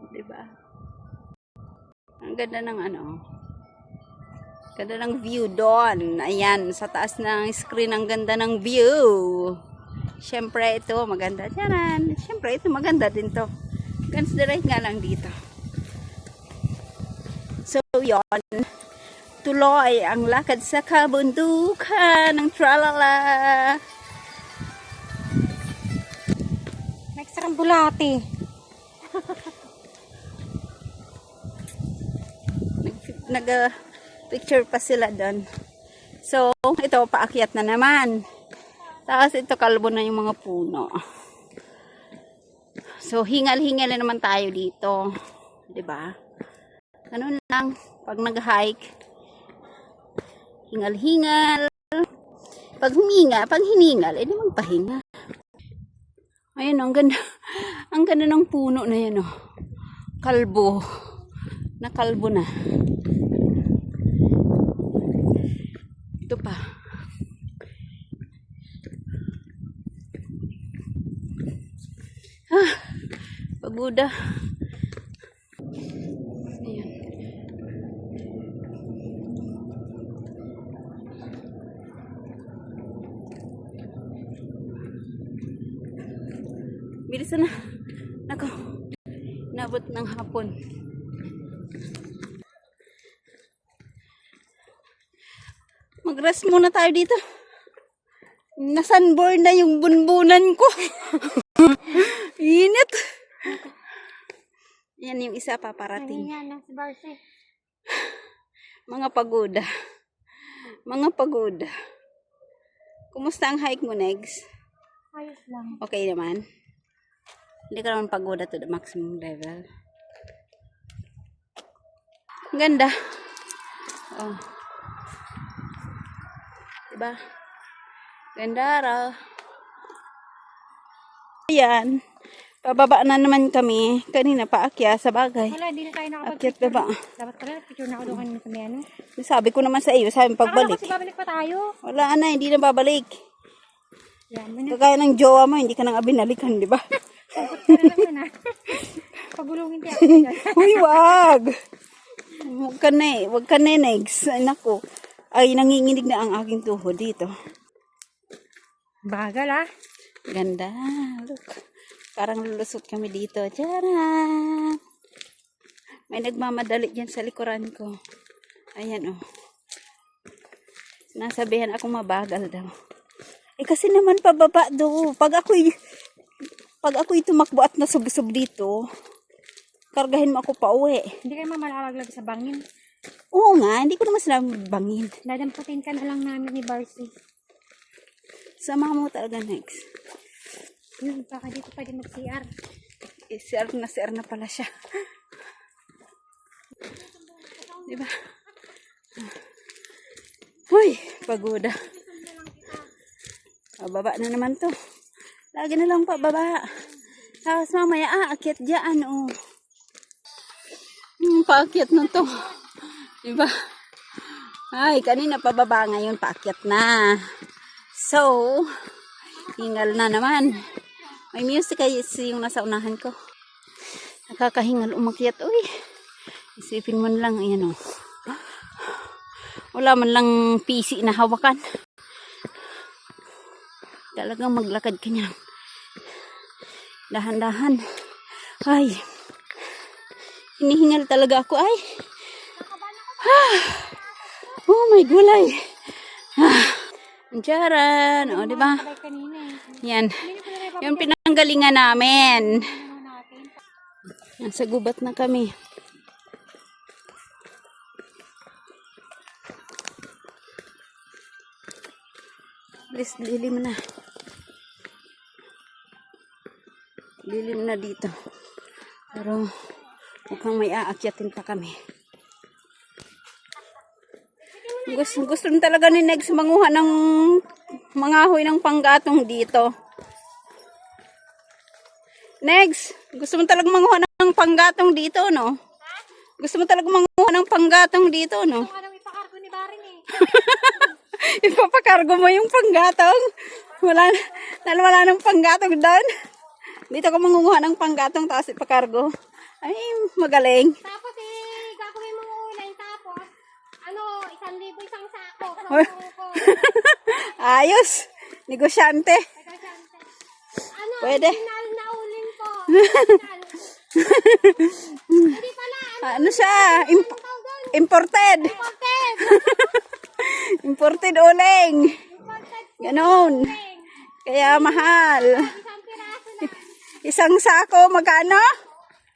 Diba? Ang ganda ng ano. Ganda ng view doon. Ayan, sa taas ng screen, ang ganda ng view. Siyempre, ito maganda. Tiyanan. Siyempre, ito maganda din to. Considerate nga lang dito. So, yon. Tuloy ang lakad sa kabundukan ng tralala. May sarang bulati. Nag-picture pa sila doon. So, ito, paakyat na naman. Tapos, ito, kalbo na yung mga puno. So, hingal-hingal na naman tayo dito. Diba? Ganun lang. Pag nag-hike, hingal-hingal. Pag hiningal, edi magpahinga. Ayun, ang ganda. Ang ganda ng puno na yan, oh. Kalbo. Nakalbo na. Ito pa. Pagoda. Ayan. Bilisan na. Nako. Nabot ng hapon. Mag-rest muna tayo dito. Nasunburn na yung bunbunan ko. Init. Yan yung isa paparating. Yan, si Barcy. Mga pagoda. Mga pagoda. Kumusta ang hike mo, Negs? Ayos lang. Okay naman? Hindi ka naman pagoda to the maximum level. Ang ganda. Oh. Diba? Ganda raw. Ayan. Pababa na naman kami. Kanina paakyat sa bagay. Wala, di na tayo Akyat nakapag-picture. baba. Dapat pala, picture na ako doon kanina sa may ano. Sabi ko naman sa iyo, sabi pagbalik. Akala ko kasi babalik pa tayo. Wala na, hindi na babalik. Yan, may Kagaya ng jowa mo, hindi ka nang binalikan, di ba? nakapot ka na naman ah. Pagulungin tayo dyan. Uy, wag! Wag ka na, Negs. Ay, naku. Ay, nanginginig na ang aking tuhod dito. Bagal ah. Ganda. Look. Parang lulusot kami dito. Tcharan! May nagmamadali dyan sa likuran ko. Ayan, oh. Nasabihan ako mabagal daw. Eh, kasi naman pababa do. Pag ako'y tumakbo at nasubsob dito, kargahin mo ako pa uwi. Hindi kayo mamalaglag sa bangin. Oo nga, hindi ko naman sila bangin. Dadamputin ka na lang namin ni Barcy. Sama mo talaga, Next. Yun, baka dito pwede mag-CR. Eh, CR na pala siya. Diba? Uy, pagoda. Pababa na naman to. Lagi na lang pababa. Tapos mamaya, akyat dyan, oh. Paakyat na to. Diba? Ay, kanina pababa, ngayon paakyat na. So, hingal na naman. May music ay yung nasa unahan ko. Nakakahingal umakyat. Uy, isipin mo lang, ayan, oh. Wala man lang PC na hawakan. Talagang maglakad ka niyan. Dahan-dahan. Ay. Hinihingal talaga ako. Ay. Oh, may gulay. Diyaran. O, diba? Yan. Yung pinanggalingan namin. Nasa gubat na kami. Please, lilim na. Lilim na dito. Pero, mukhang may aakyatin pa kami. Gusto talaga ni Negs manguha ng mangahoy ng panggatong dito. Negs, gusto mo talaga manguha ng panggatong dito, no? Gusto mo talaga manguha ng panggatong dito, no? Gusto nga ipakargo ni Baring eh. Ipapakargo mo yung panggatong. Wala nang panggatong doon. Dito ako mangunguha ng panggatong tapos ipakargo. Ay, magaling. Tapos gagawin mo ulan. Tapos, 1,000 isang sako. Or- Ayos. Negosyante. Pwede. Final na uling po. Final. Hindi pala. Ano siya? Imported. Imported. Imported uling. Imported Ganon. uling. Kaya mahal. Isang piraso na. Isang sako, magkano?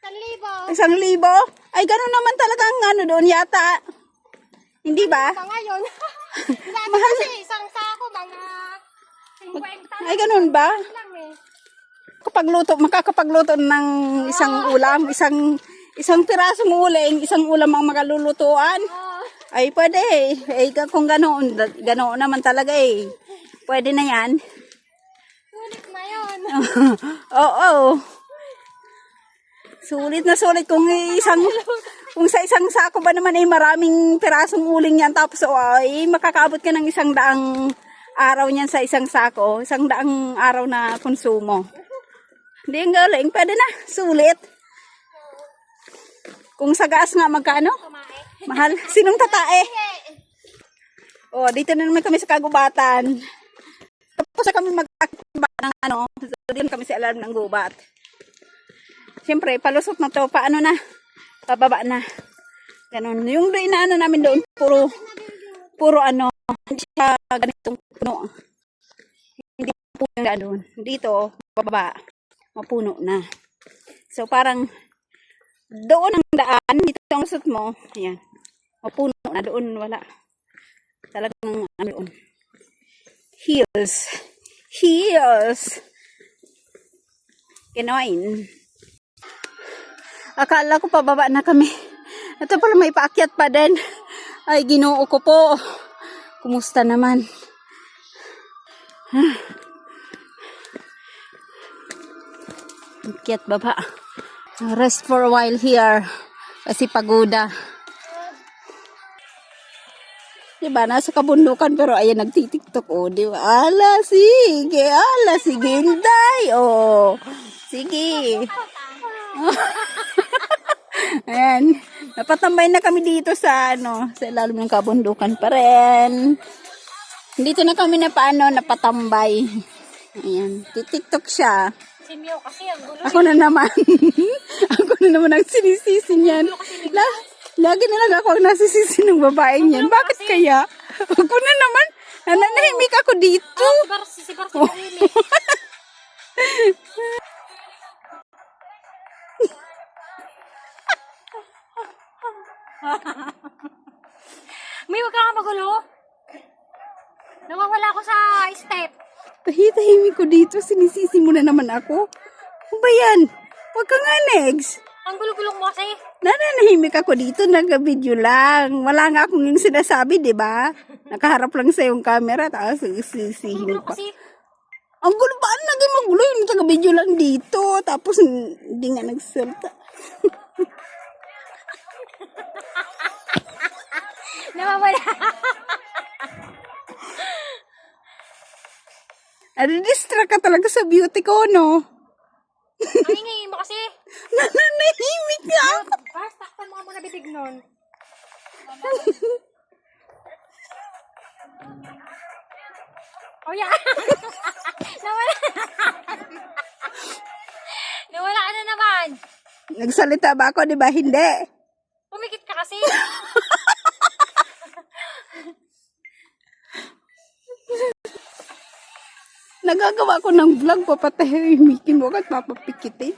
1,000. 1,000? Ay, ganon naman talagang ano doon yata. Hindi ba? Sa ngayon. Dati Mahal. kasi isang sako, mga 50 Ay, ganon ba? lang eh. Makakapagluto ng isang ulam, isang pirasong uling, isang ulam ang makalulutuan. Oh, Ay, pwede eh. Eh, kung ganoon naman talaga eh. Pwede na yan. sulit na yun. Oo. Sulit na sulit kung sa isang sako ba naman ay maraming pirasong uling yan tapos ay makakaabot ka ng 100 araw niyan sa isang sako, 100 araw na konsumo. Hindi ang galing, pwede na, sulit. Kung sa gas nga magkano? Kumain. Mahal. Sinong tatae? Oh, dito na naman kami sa kagubatan. Tapos na kami mag-akiba ng doon kami sa alarm ng gubat. Siyempre, palusot na to, paano na? Pababa na. Ganun. Yung inaano namin doon, puro hindi siya ganitong puno. Hindi puno nga doon. Dito, pababa, mapuno na. So, parang, doon ang daan, dito ang lusot mo, ayan, mapuno na, doon wala. Talagang, doon. Hills. Kinoin. Akala ko pababa na kami. Ito pala may paakyat pa din. Ay, Ginoo ko po. Kumusta naman? Akyat baba. Rest for a while here. Kasi pagoda. Diba, nasa kabundukan pero ayan, nagtitiktok. Oh, diba? Ala, sige, Inday. Oh, sige. Ayan. Napatambay na kami dito sa sa ilalim ng kabundukan pa rin. Dito na kami napatambay. Ayan. Titiktok siya. Si Mio kasi ang gulo. Ako na naman. Ako na naman ang sinisisi niyan. Lagi na lang ako ang nasisisi ng babaeng yan. Bakit kaya? Ako na naman. Nananahimik ako dito. Si Bar tahimik. May wag ka magulo. Nawawala ako sa step. Tahimik ko dito. Sinisisi mo na naman ako. Ano ba yan? Huwag ka nga, Negs. Ang gulo-gulong mo kasi. Nananahimik ako dito, nag-video lang. Wala nga akong yung sinasabi, di ba? Nakaharap lang sa yung camera, tapos sisihin Gulo pa. kasi. Ang gulo ba? Ang naging magulo yung taga-video lang dito. Tapos hindi nga nagsalta. Nawawala. Distract ka talaga sa beauty ko, no? Ang ingay mo kasi. Nananahimik nga ako. Basta, takpan mo mga bibig nun. Oh, yeah. Nawala. Nawala ka na naman. Nagsalita ba ako, di ba? Hindi. Pumikit ka kasi. Nagagawa ko ng vlog, papatahimikin mo at papapikitin.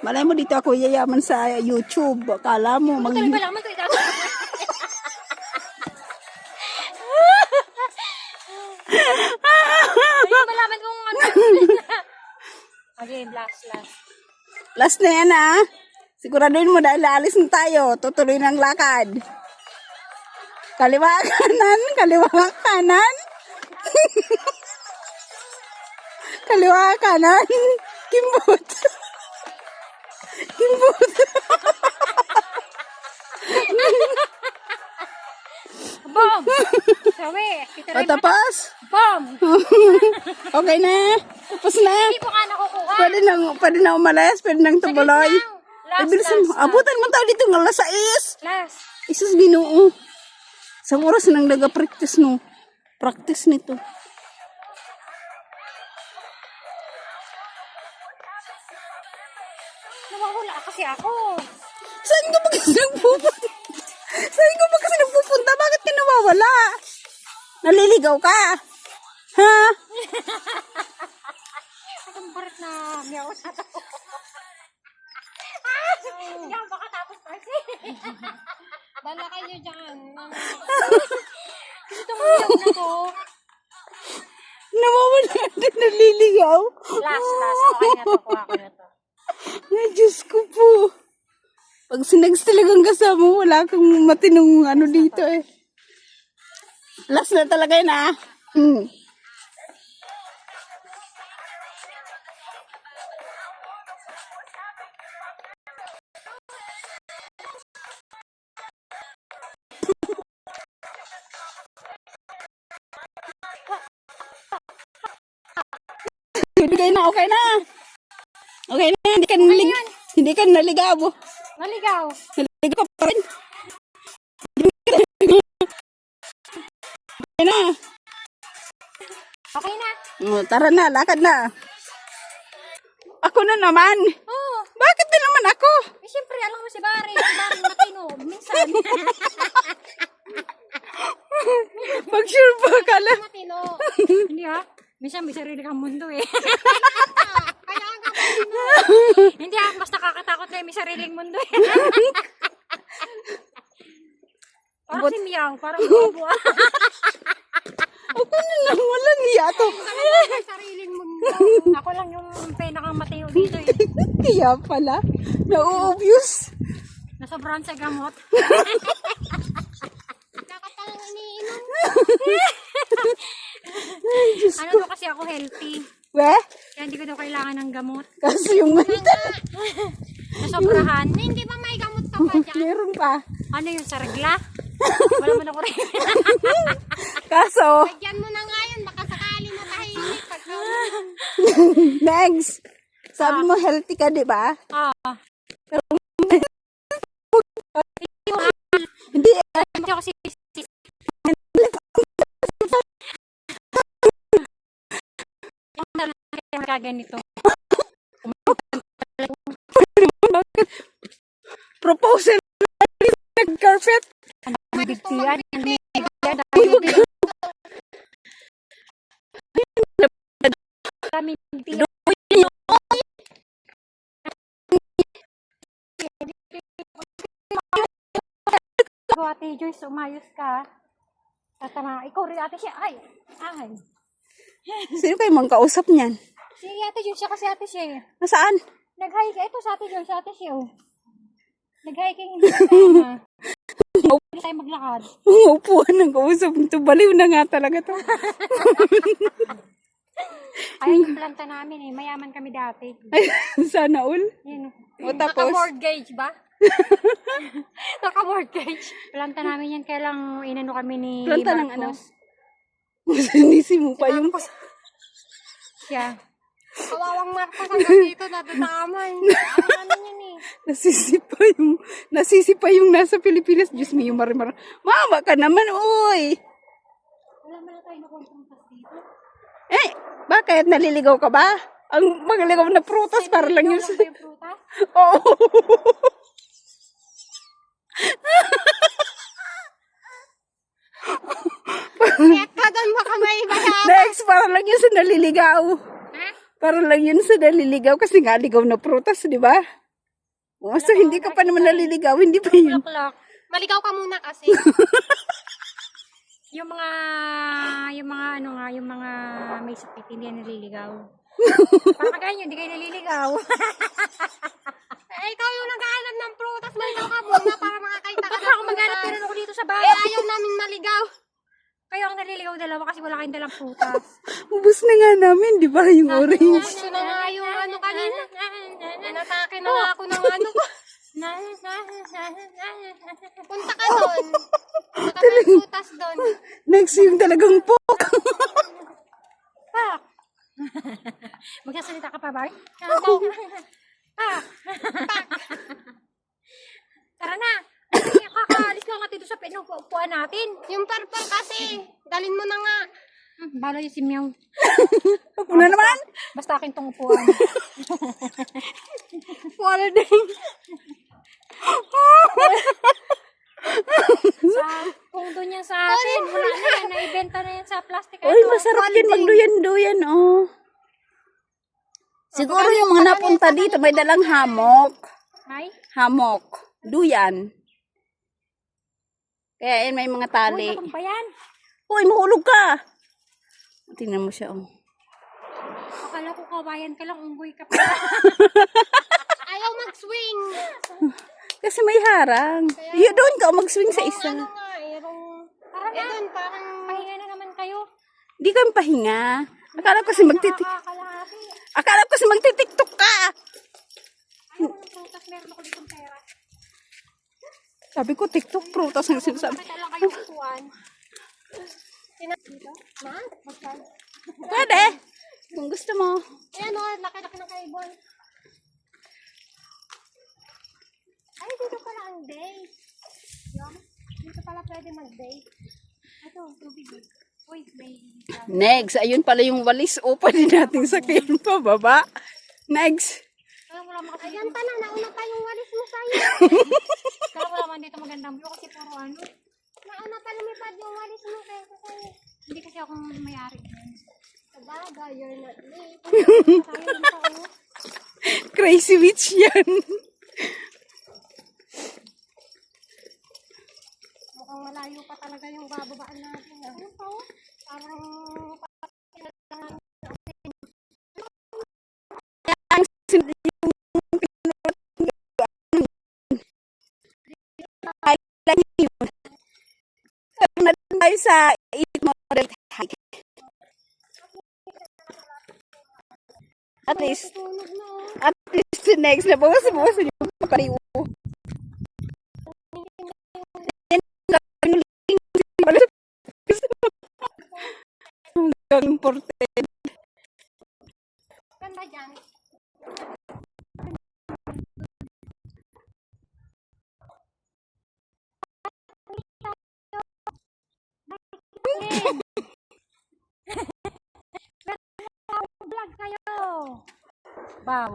Malay mo dito ako yayaman sa YouTube. Akala mo, Tuloy pa lang, tuloy ka. Ay, malaman kung ano. Okay, last. Last na yan, ha? Siguraduhin mo dahil aalis na tayo. Tutuloy ng lakad. Kaliwa kanan, kaliwa kanan. Kaliwa kanan. Kimbot. Bom! Sabi, kita O rin tapos? Bom! Okay na. Tapos na. Hindi ko ka nakukuha Pwede na umalis, pwede nang tumuloy. Ay, bilisan mo. Abutan mo tao dito ng alas 6. Last. Isus Ginoo. Isang oras nang nag-practice no. Practice nito. Nawawala kasi ako. Saan ka ba kasi nagpupunta? Saan ka ba kasi nagpupunta? Bakit ka nawawala? Naliligaw ka? Ha? Ang barat na meow na to. Yan, baka tapos kasi. Bala kayo dyan. Gusto mo meow na to. Nawawala din naliligaw? Last. Okay na to. Kuha ko na to. Ay, Diyos ko po. Pag sinags talagang kasama, wala kang matinong ano dito eh. Last na talaga yun ah. Okay na, okay na. Okay na, hindi ka naligaw. Naligaw. Naligaw ka pa rin. Okay na. Okay na. Tara na, lakad na. Ako na naman. Oo. Bakit na naman ako? Eh, siyempre, alam mo si Barry. Si Barry matino. Minsan. Pag sure pa ka lang. Matino. Hindi ha. Minsan may sarili kang mundo eh. Kaya nga matino. Hindi ha. Mas nakakatakot na may sariling mundo eh. Parang si Meow. Parang bobo ah. Ako na lang, walang hiya to. May sariling mundo. Ako lang yung pinakamatino dito eh. Kaya pala, na-obvious. Nasobrahan sa gamot. Nakatalang iniinom. Ano daw kasi ako healthy. We? Kaya hindi ko daw kailangan ng gamot. Kasi yung manda. Nasobrahan. Hindi ba may gamot ka pa dyan? Meron pa. Ano yung sa regla? Wala mo na ko rin. Kaso, Lagyan mo na nga yun. Baka sakali na tahimik. next. Sabi mo healthy ka, di ba? Oo. Hindi. Hindi ako si... Yung kaganito. Proposal. Nag-carpet. Ang bigtiyan. Ang bigtiyan. Kami bigtiyan. Ate Joyce, umayos ka. Tatama. Ikaw rin ate siya. Ay. Sino kayo mang kausap niyan? Si ate Joyce siya kasi ate siya. Nasaan? Nag-hike. Ito sa ate Joyce, ate siya. Nag-hiking hindi tayo. Hindi tayo maglakad. Mga upuan ng kausap nito. Baliw na nga talaga to. Ay, yung planta namin eh. Mayaman kami dati. Ay, sana all. Yan. O tapos? Naka-mortgage ba? Naka-mortgage. Planta namin yan. Kaya lang inano kami ni Planta ng Marcos. Sinisi mo pa yung... Siya. Kawawang Marcos hanggang dito nadadamay. Ano yan eh. Nasisipa yung nasa Pilipinas. Diyos me, yung marimar. Mama ka naman, uy! Wala man na tayo nakontruntas dito. Eh, bakit? Naliligaw ka ba? Ang magaligaw na prutas para lang yun. Ito yung prutas? Oo. Kaya ka doon baka may bayan. Next, para lang yun sa naliligaw. Ha? Para lang yun sa naliligaw kasi nga ligaw na prutas, di ba? O, so hindi ka pa naman naliligaw, hindi pa yun. Look. Maligaw ka muna kasi. yung mga ano nga, yung mga may sakit, hindi yan naliligaw. Parang kagaya hindi kayo naliligaw. Ikaw yung naghahanap ng prutas, maligaw ka muna para makakaita ka. Ako maghanap pero ako dito sa bahay. Ayaw namin maligaw. Kayo ang naliligaw dalawa kasi wala kayong dalang prutas. Ubus na nga namin, di ba? Yung orange. Gusto na nga yung ano kanina. Inatake na nga ako ng ano ko. Punta ka doon. Baka may prutas doon. Next, yung talagang pok. Pak! Magsasalita ka pa, Bar? Ah! Tara na! Kakaalis lang natin doon sa pinagpupuan natin. Yung purple kasi, dalin mo na nga. Bala yung si Meow. Ako na naman. Basta akin tong upuan. Wala din. Kung doon yan sa atin, wala na yan. Naibenta na yan sa plastic. Uy, masarap din magduyan-duyan, oh. Siguro yung mga napunta dito, may dalang hamok. Ay? Hamok. Duyan. Kaya yan, may mga Uy, tali. nakang ba yan? Uy, mahulog ka. Tingnan mo siya, oh. Akala ko kawayan ka lang, unggoy ka pa. Ayaw mag-swing. Kasi may harang. Yun, doon ka mag-swing sa isa. Ano nga, Tara na, doon parang, pahinga na naman kayo. Di kami pahinga. Akala ko kasi Nakakalahati. Akala ko kasi magtitiktok ka. Ayaw ko ng prutas, meron ako ditong pera. Sabi ko, tiktok prutas ang sinasabi. Bakit lang kayo upuan? Dito? Ma? Magkal. Pwede. Kung gusto mo. ayan o, laki-laki ng kaibon. Ay, dito pala ang date. Yung, dito pala pwede mag-date. Ito, tubig. Uy, may... Next, ayun pala yung walis. O, pwede nating sakyan pa, baba. Next. Kaya wala makapagod. Ayan pa na, nauna pa yung walis mo sa'yo. Kaya wala man dito magandang view kasi puro ano. Nauna pa lumipad yung walis mo kaysa sa'yo. Hindi kasi ako may-ari. Sabagay, you're not late. Tayo lang pa, oh. Crazy witch yan. Mukhang malayo pa talaga yung bababaan natin. Ano pa oh? Parang, Nandun tayo sa 8 model height. At least, tunog na oh. at least the next na bawas-bawas yung pariwo. Ang important. Ganda dyan. Vlog kayo. Wow.